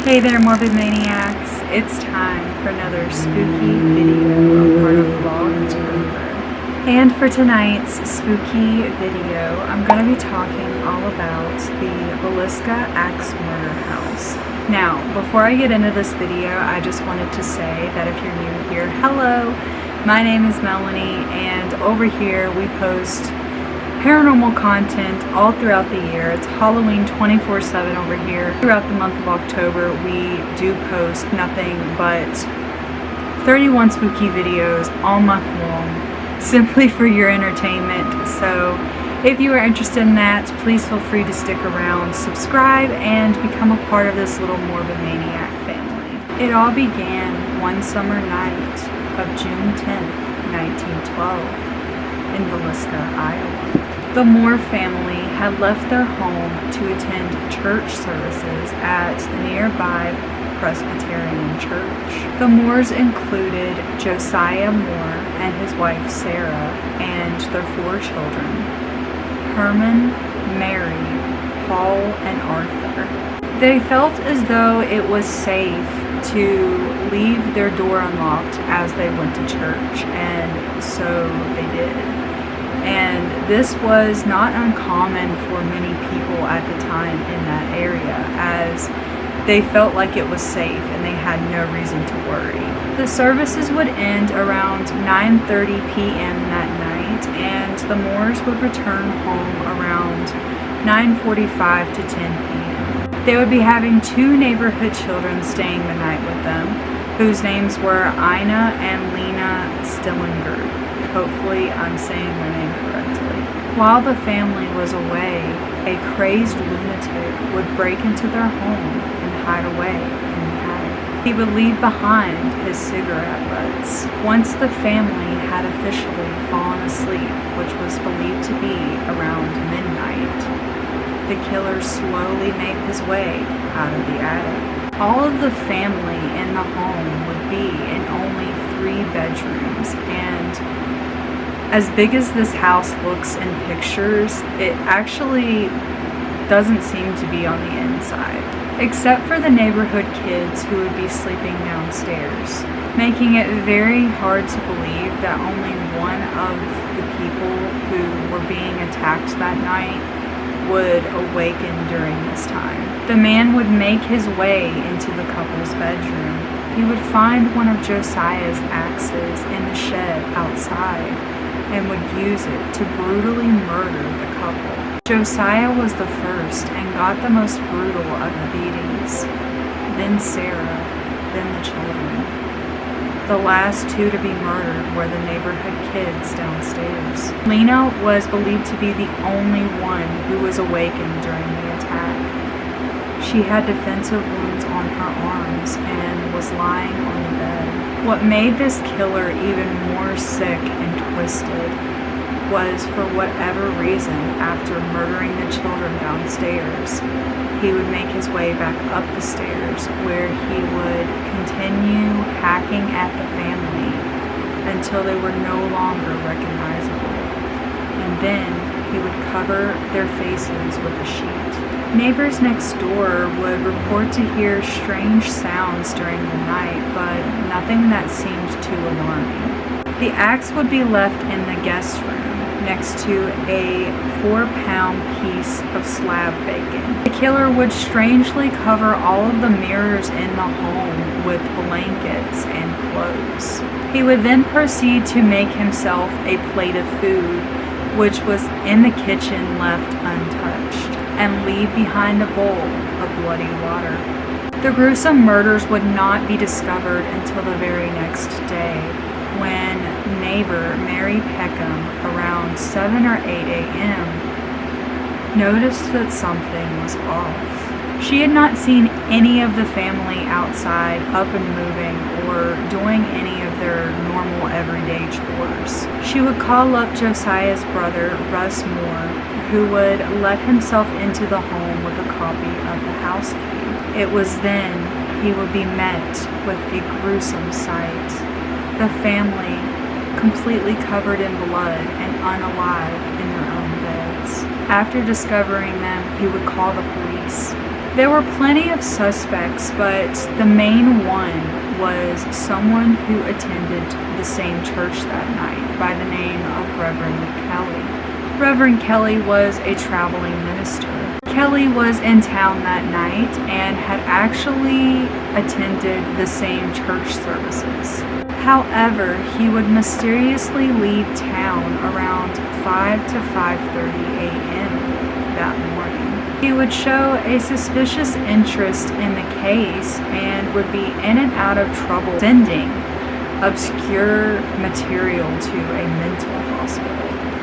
Hey there, Morbid Maniacs. It's time for another spooky video, a part of VLOGTOBER. And for tonight's spooky video, I'm going to be talking all about the Villisca Axe Murder House. Now, before I get into this video, I just wanted to say that if you're new here, hello, my name is Melanie, and over here we post paranormal content all throughout the year. It's Halloween 24/7 over here. Throughout the month of October, we do post nothing but 31 spooky videos all month long, simply for your entertainment. So if you are interested in that, please feel free to stick around, subscribe, and become a part of this little Morbid Maniac family. It all began one summer night of June 10th, 1912 in Villisca, Iowa. The Moore family had left their home to attend church services at the nearby Presbyterian church. The Moores included Josiah Moore and his wife Sarah and their 4 children, Herman, Mary, Paul, and Arthur. They felt as though it was safe to leave their door unlocked as they went to church, and so they did. And this was not uncommon for many people at the time in that area, as they felt like it was safe and they had no reason to worry. The services would end around 9:30 p.m. that night, and the Moores would return home around 9:45 to 10 p.m. They would be having 2 neighborhood children staying the night with them, whose names were Ina and Lena Stillinger. Hopefully I'm saying their name correctly. While the family was away, a crazed lunatic would break into their home and hide away in the attic. He would leave behind his cigarette butts. Once the family had officially fallen asleep, which was believed to be around midnight, the killer slowly made his way out of the attic. All of the family in the home would be in only 3 bedrooms, and as big as this house looks in pictures, it actually doesn't seem to be on the inside, except for the neighborhood kids who would be sleeping downstairs, making it very hard to believe that only one of the people who were being attacked that night would awaken during this time. The man would make his way into the couple's bedroom. He would find one of Josiah's axes in the shed outside and would use it to brutally murder the couple. Josiah was the first and got the most brutal of the beatings, then Sarah, then the children. The last 2 to be murdered were the neighborhood kids downstairs. Lena was believed to be the only one who was awakened during the attack. She had defensive wounds on her arms and was lying on the bed. What made this killer even more sick and twisted was, for whatever reason, after murdering the children downstairs, he would make his way back up the stairs, where he would continue hacking at the family until they were no longer recognizable. And then he would cover their faces with a sheet. Neighbors next door would report to hear strange sounds during the night, but nothing that seemed too alarming. The axe would be left in the guest room next to a 4-pound piece of slab bacon. The killer would strangely cover all of the mirrors in the home with blankets and clothes. He would then proceed to make himself a plate of food, which was in the kitchen left untouched, and leave behind a bowl of bloody water. The gruesome murders would not be discovered until the very next day, when neighbor Mary Peckham, around 7 or 8 a.m., noticed that something was off. She had not seen any of the family outside up and moving or doing any of their normal everyday chores. She would call up Josiah's brother, Russ Moore, who would let himself into the home with a copy of the house key. It was then he would be met with a gruesome sight. The family completely covered in blood and unalive in their own beds. After discovering them, he would call the police. There were plenty of suspects, but the main one was someone who attended the same church that night by the name of Reverend Kelly. Reverend Kelly was a traveling minister. Kelly was in town that night and had actually attended the same church services. However, he would mysteriously leave town around 5 to 5:30 a.m. that morning. He would show a suspicious interest in the case and would be in and out of trouble sending obscure material to a mental hospital.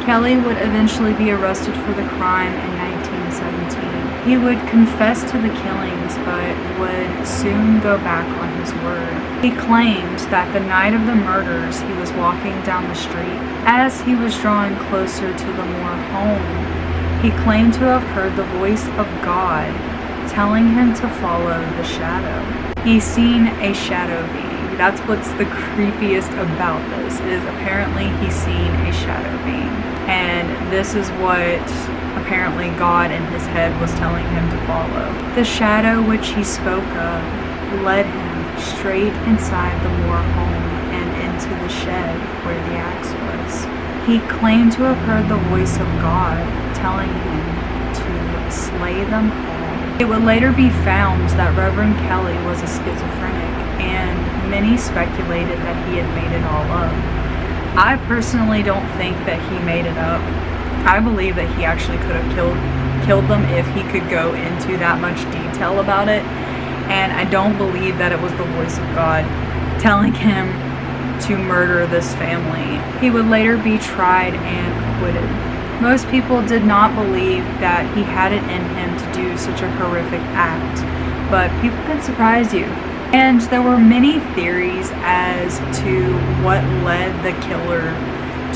Kelly would eventually be arrested for the crime in 1917. He would confess to the killings but would soon go back on his word. He claimed that the night of the murders he was walking down the street. As he was drawing closer to the Moore home, he claimed to have heard the voice of God telling him to follow the shadow. He's seen a shadow being. That's what's the creepiest about this, is apparently he's seen a shadow being. And this is what apparently God in his head was telling him to follow. The shadow which he spoke of led him straight inside the Moore home and into the shed where the axe was. He claimed to have heard the voice of God telling him to slay them all. It would later be found that Reverend Kelly was a schizophrenic, and many speculated that he had made it all up. I personally don't think that he made it up. I believe that he actually could have killed them if he could go into that much detail about it, and I don't believe that it was the voice of God telling him to murder this family. He would later be tried and acquitted. Most people did not believe that he had it in him to do such a horrific act, but people can surprise you. And there were many theories as to what led the killer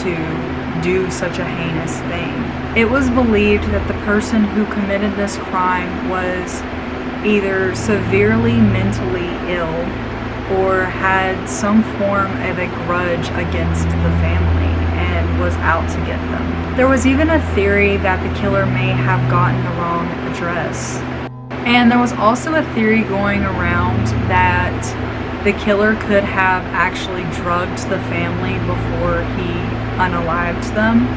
to do such a heinous thing. It was believed that the person who committed this crime was either severely mentally ill or had some form of a grudge against the family and was out to get them. There was even a theory that the killer may have gotten the wrong address. And there was also a theory going around that the killer could have actually drugged the family before he unalived them.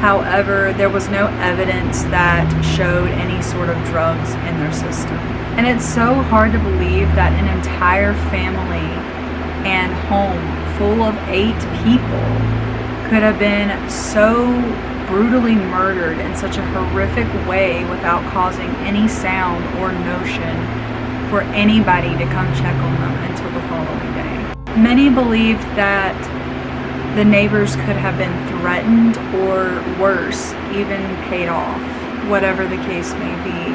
However, there was no evidence that showed any sort of drugs in their system. And it's so hard to believe that an entire family and home full of 8 people could have been so brutally murdered in such a horrific way without causing any sound or notion for anybody to come check on them until the following day. Many believed that the neighbors could have been threatened or worse, even paid off. Whatever the case may be,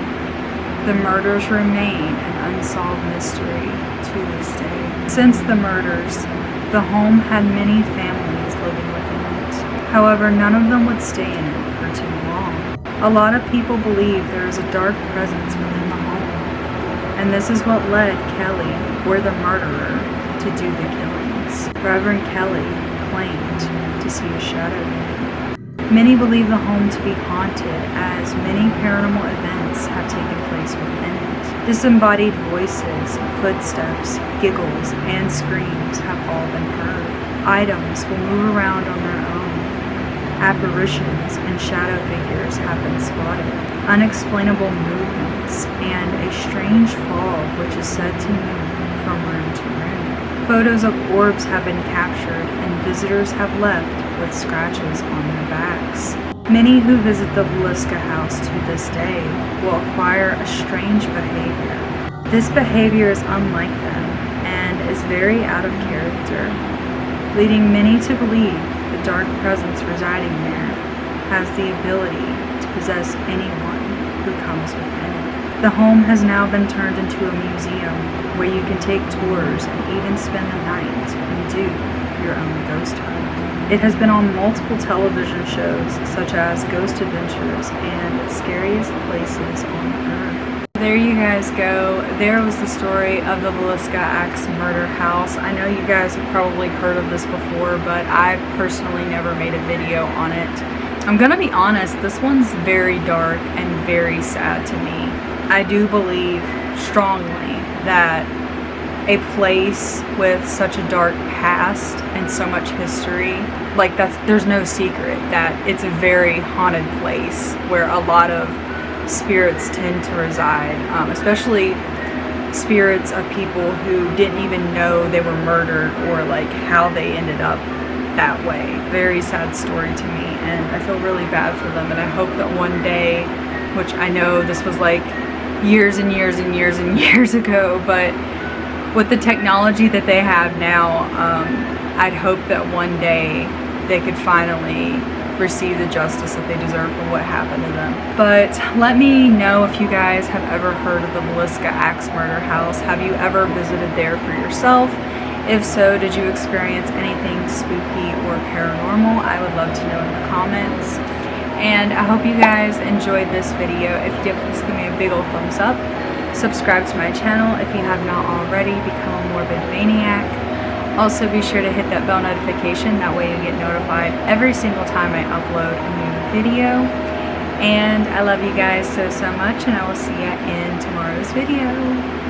the murders remain an unsolved mystery to this day. Since the murders, the home had many families living within it. However, none of them would stay in it for too long. A lot of people believe there is a dark presence within the home, and this is what led Kelly, or the murderer, to do the killings. Reverend Kelly claimed to see a shadow being. Many believe the home to be haunted, as many paranormal events have taken place within it. Disembodied voices, footsteps, giggles, and screams have all been heard. Items will move around on their own. Apparitions and shadow figures have been spotted. Unexplainable movements and a strange fog which is said to move from room to room. Photos of orbs have been captured, and visitors have left with scratches on their backs. Many who visit the Villisca House to this day will acquire a strange behavior. This behavior is unlike them and is very out of character, leading many to believe the dark presence residing there has the ability to possess anyone who comes within it. The home has now been turned into a museum where you can take tours and even spend the night and do your own ghost hunt. It has been on multiple television shows such as Ghost Adventures and Scariest Places on Earth. There you guys go. There was the story of the Villisca Axe Murder House. I know you guys have probably heard of this before, but I personally never made a video on it. I'm gonna be honest, this one's very dark and very sad to me. I do believe strongly that a place with such a dark past and so much history, like there's no secret that it's a very haunted place where a lot of spirits tend to reside, especially spirits of people who didn't even know they were murdered or like how they ended up that way. Very sad story to me, and I feel really bad for them, and I hope that one day, which I know this was like years and years and years and years ago, but with the technology that they have now, I'd hope that one day they could finally receive the justice that they deserve for what happened to them. But let me know if you guys have ever heard of the Villisca Axe Murder House. Have you ever visited there for yourself? If so, did you experience anything spooky or paranormal? I would love to know in the comments. And I hope you guys enjoyed this video. If you did, please give me a big old thumbs up. Subscribe to my channel if you have not already. Become a morbid maniac. Also, be sure to hit that bell notification. That way you get notified every single time I upload a new video. And I love you guys so much, and I will see you in tomorrow's video.